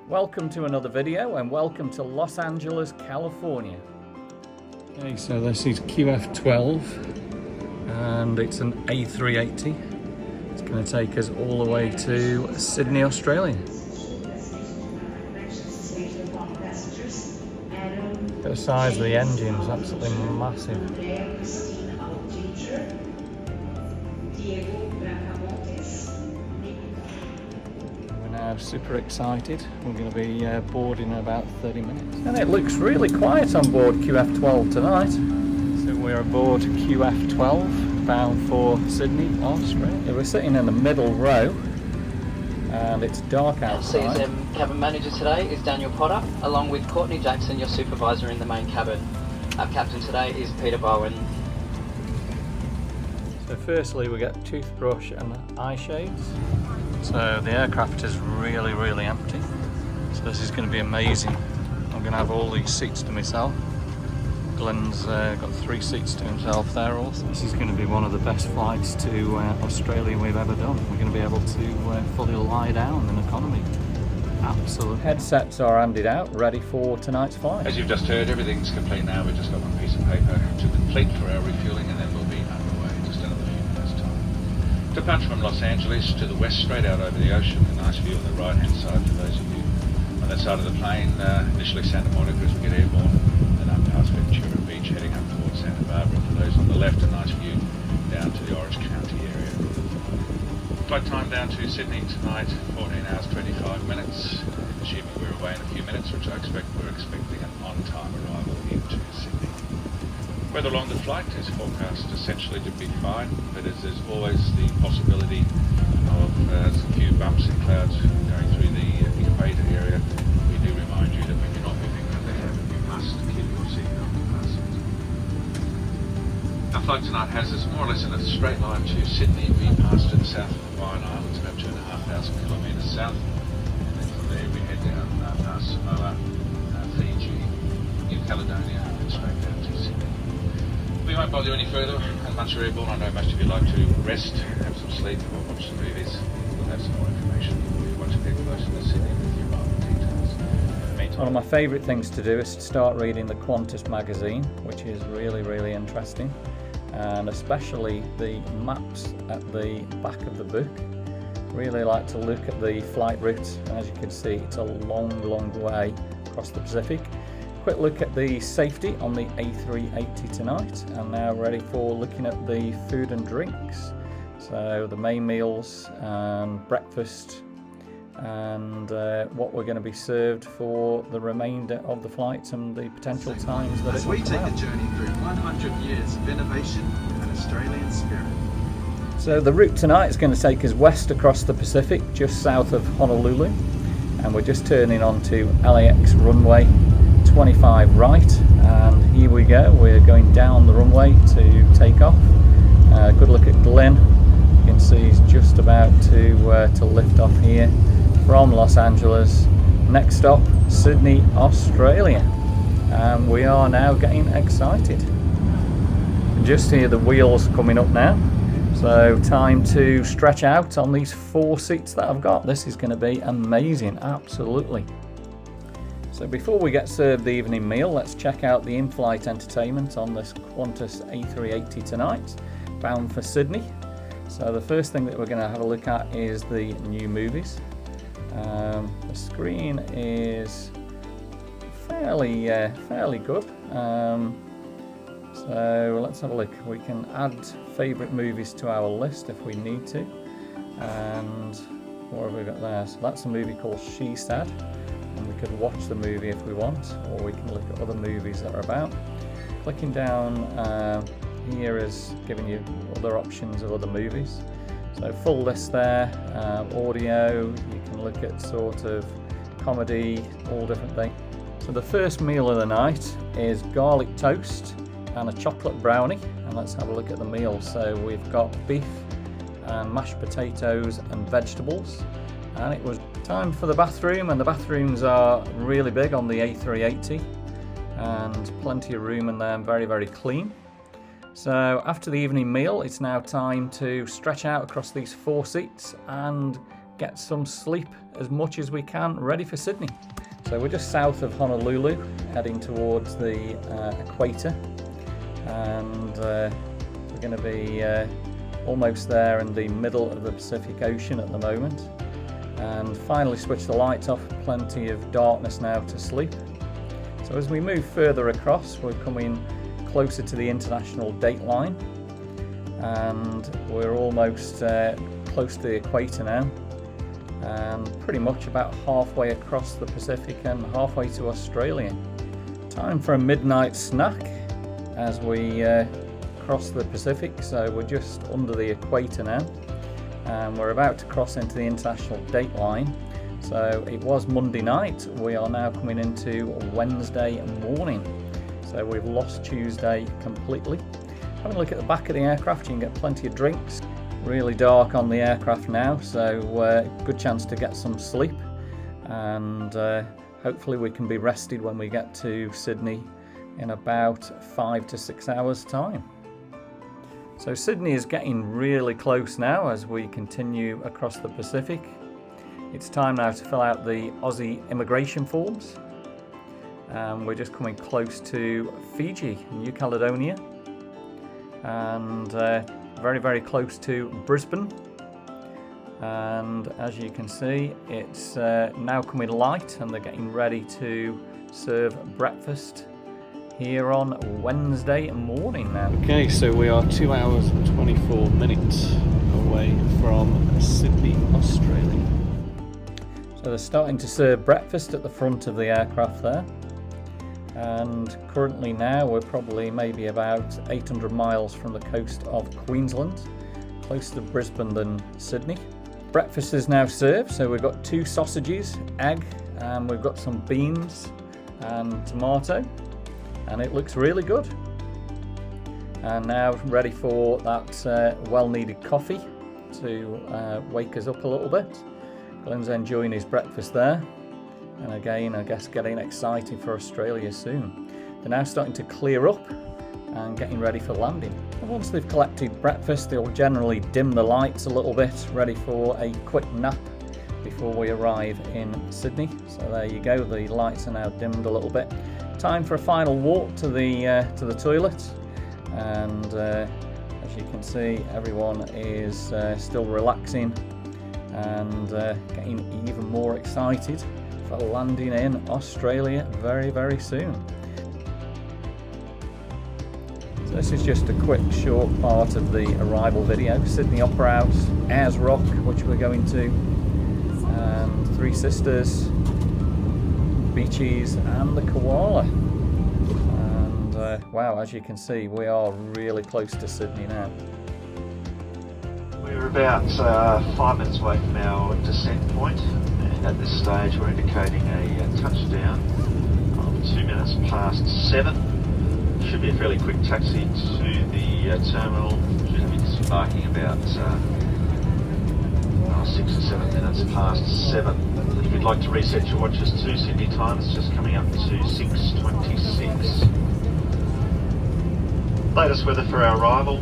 Welcome to another video and welcome to Los Angeles, California. Okay, so this is QF12 and it's an A380. It's going to take us all the way to Sydney, Australia. The size of the engine is absolutely massive. Super excited. We're going to be boarding in about 30 minutes. And it looks really quiet on board QF12 tonight. So we're aboard QF12 bound for Sydney, Australia. We're sitting in the middle row and it's dark outside. CSM cabin manager today is Daniel Potter, along with Courtney Jackson, your supervisor in the main cabin. Our captain today is Peter Bowen. So firstly we get toothbrush and eye shades. So the aircraft is really empty. So this is going to be amazing. I'm going to have all these seats to myself. Glenn's got 3 seats to himself there also. This is going to be one of the best flights to Australia we've ever done. We're going to be able to fully lie down in economy. Absolutely. Headsets are handed out, ready for tonight's flight. As you've just heard, everything's complete now. We've just got one piece of paper to complete for our refueling and then we'll be underway in just another few minutes' time. Departure from Los Angeles to the west, straight out over the ocean. A nice view on the right hand side for those of you on that side of the plane. Initially Santa Monica as we get airborne, and up past Ventura Beach heading up towards Santa Barbara. For those on the left, a nice view down to the Orange County area. Flight time down to Sydney tonight, 14 hours 25 minutes. Assuming we're away in a few minutes, which we're expecting an on-time arrival into Sydney. Weather along the flight is forecast essentially to be fine, but as there's always the possibility of a few bumps and clouds going through the equator area, we do remind you that when you're not moving around the cabin, you must keep your seatbelt fastened. Our flight tonight has us more or less in a straight line to Sydney. We pass to the south of the Hawaiian Islands, about 2,500 kilometres south, and then from there we head down past Samoa, Fiji, New Caledonia, and straight down to Sydney. We won't bother you any further, and once you're airborne, I know most of you like to rest, have some sleep, or watch some movies. We'll have some more information for you once you get closer to Sydney with your arrival details. One of my favourite things to do is to start reading the Qantas magazine, which is really interesting, and especially the maps at the back of the book. Really like to look at the flight route, and as you can see it's a long way across the Pacific. Quick look at the safety on the A380 tonight, and now ready for looking at the food and drinks. So the main meals and breakfast and what we're going to be served for the remainder of the flights and the potential times that as we take a journey through 100 years of innovation and Australian spirit. So the route tonight is going to take us west across the Pacific, just south of Honolulu, and we're just turning onto LAX runway 25 right, and here we go. We're going down the runway to take off. Good look at Glenn. You can see he's just about to lift off here from Los Angeles. Next stop, Sydney, Australia, and we are now getting excited. You can just hear the wheels coming up now. So time to stretch out on these 4 seats that I've got. This is going to be amazing, absolutely. So before we get served the evening meal, let's check out the in-flight entertainment on this Qantas A380 tonight, bound for Sydney. So the first thing that we're going to have a look at is the new movies. The screen is fairly good. So let's have a look. We can add favourite movies to our list if we need to. And what have we got there? So that's a movie called She Said. And we could watch the movie if we want, or we can look at other movies that are about. Clicking down here is giving you other options of other movies. So full list there, audio, you can look at sort of comedy, all different things. So the first meal of the night is garlic toast and a chocolate brownie, and let's have a look at the meal. So we've got beef and mashed potatoes and vegetables, and it was time for the bathroom, and the bathrooms are really big on the A380 and plenty of room in there and very clean. So after the evening meal, it's now time to stretch out across these 4 seats and get some sleep as much as we can, ready for Sydney. So we're just south of Honolulu, heading towards the equator, and we're going to be almost there in the middle of the Pacific Ocean at the moment. And finally switch the lights off, plenty of darkness now to sleep. So as we move further across, we're coming closer to the international date line, and we're almost close to the equator now, and pretty much about halfway across the Pacific and halfway to Australia. Time for a midnight snack as we cross the Pacific. So we're just under the equator now, and we're about to cross into the international date line. So it was Monday night, we are now coming into Wednesday morning. So we've lost Tuesday completely. Having a look at the back of the aircraft, you can get plenty of drinks. Really dark on the aircraft now, so good chance to get some sleep, and hopefully we can be rested when we get to Sydney in about 5 to 6 hours time. So Sydney is getting really close now as we continue across the Pacific. It's time now to fill out the Aussie immigration forms. We're just coming close to Fiji, New Caledonia, and very, very close to Brisbane. And as you can see, it's now coming light, and they're getting ready to serve breakfast here on Wednesday morning now. Okay, so we are 2 hours and 24 minutes away from Sydney, Australia. So they're starting to serve breakfast at the front of the aircraft there. And currently now we're probably maybe about 800 miles from the coast of Queensland, closer to Brisbane than Sydney. Breakfast is now served, so we've got 2 sausages, egg, and we've got some beans and tomato, and it looks really good. And now ready for that well-needed coffee to wake us up a little bit. Glenn's enjoying his breakfast there, and again I guess getting excited for Australia soon. They're now starting to clear up and getting ready for landing. And once they've collected breakfast, they'll generally dim the lights a little bit, ready for a quick nap before we arrive in Sydney. So there you go, the lights are now dimmed a little bit. Time for a final walk to the toilet, and as you can see, everyone is still relaxing and getting even more excited for landing in Australia very, very soon. So this is just a quick short part of the arrival video. Sydney Opera House, Ayers Rock, which we're going to, and Three Sisters, Beaches and the Koala. And wow, as you can see, we are really close to Sydney now. We're about 5 minutes away from our descent point, and at this stage we're indicating a touchdown of 2 minutes past 7. Should be a fairly quick taxi to the terminal. Should be disembarking about 6 or 7 minutes past 7. If you'd like to reset your watches to Sydney time, it's just coming up to 6:26. Latest weather for our arrival.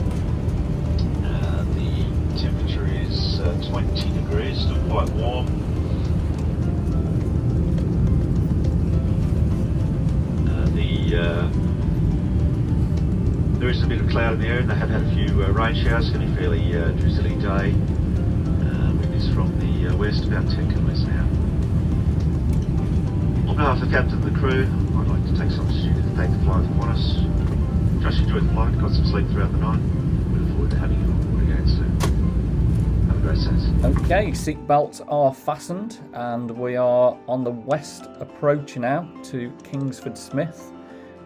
The temperature is 20 degrees, still quite warm. There is a bit of cloud in the air, and they have had a few rain showers. It's going to be a fairly drizzly day. Wind is from the west, about 10 kilometres an hour. On behalf of the captain and the crew, I'd like to take some opportunity to thank the flight of Qantas. Josh enjoyed the flight, got some sleep throughout the night. We look forward to having you on board again soon. Have a great set. Okay, seat belts are fastened, and we are on the west approach now to Kingsford Smith,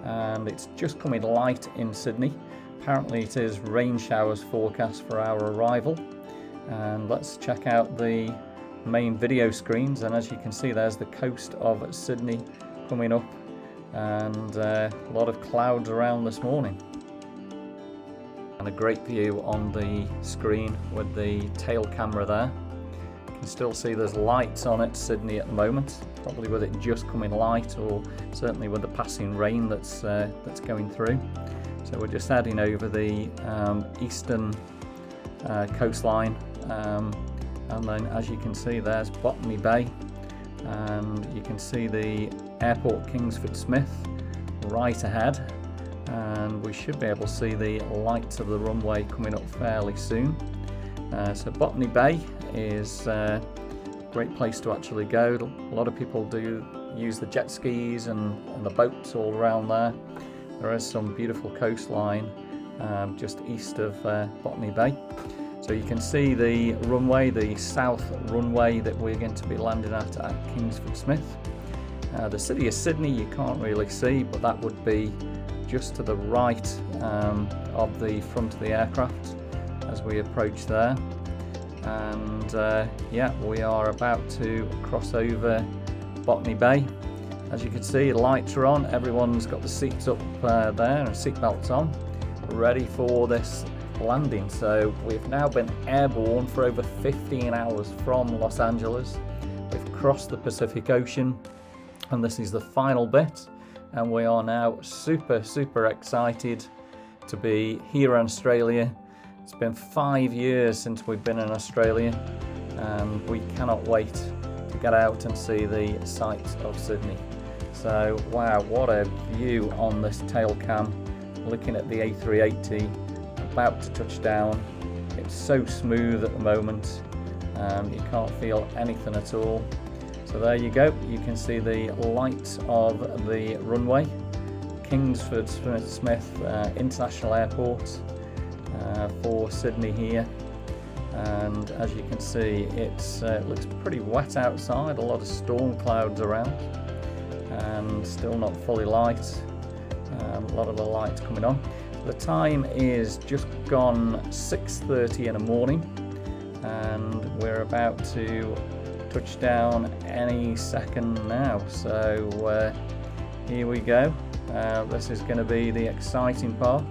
and it's just coming light in Sydney. Apparently it is rain showers forecast for our arrival. And let's check out the main video screens, and as you can see, there's the coast of Sydney coming up, and a lot of clouds around this morning. And a great view on the screen with the tail camera there. You can still see there's lights on at Sydney at the moment, probably with it just coming light, or certainly with the passing rain that's going through. So we're just heading over the eastern coastline, And then as you can see, there's Botany Bay, and you can see the airport Kingsford Smith right ahead, and we should be able to see the lights of the runway coming up fairly soon. So Botany Bay is a great place to actually go. A lot of people do use the jet skis and the boats all around there. There is some beautiful coastline just east of Botany Bay. So you can see the runway, the south runway that we're going to be landing at Kingsford Smith. The city of Sydney you can't really see, but that would be just to the right of the front of the aircraft as we approach there. And yeah, we are about to cross over Botany Bay. As you can see, the lights are on, everyone's got the seats up there and seat belts on, ready for this landing. So we've now been airborne for over 15 hours from Los Angeles. We've crossed the Pacific Ocean, and this is the final bit, and we are now super excited to be here in Australia. It's been 5 years since we've been in Australia, and we cannot wait to get out and see the sights of Sydney. So wow, what a view on this tail cam, looking at the A380 about to touch down. It's so smooth at the moment, you can't feel anything at all. So there you go, you can see the lights of the runway, Kingsford Smith International Airport for Sydney here. And as you can see, it looks pretty wet outside, a lot of storm clouds around, and still not fully light, a lot of the lights coming on. The time is just gone 6:30 in the morning, and we're about to touch down any second now. So here we go. This is going to be the exciting part.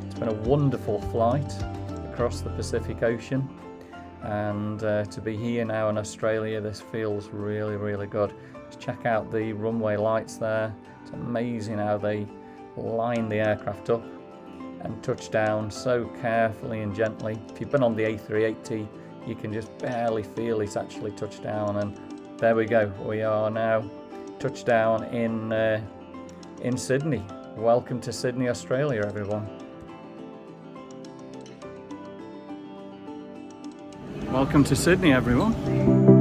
It's been a wonderful flight across the Pacific Ocean, and to be here now in Australia, this feels really good. Just check out the runway lights there. It's amazing how they line the aircraft up and touch down so carefully and gently. If you've been on the A380, you can just barely feel it actually touch down, and there we go. We are now touched down in Sydney. Welcome to Sydney, Australia, everyone. Welcome to Sydney, everyone.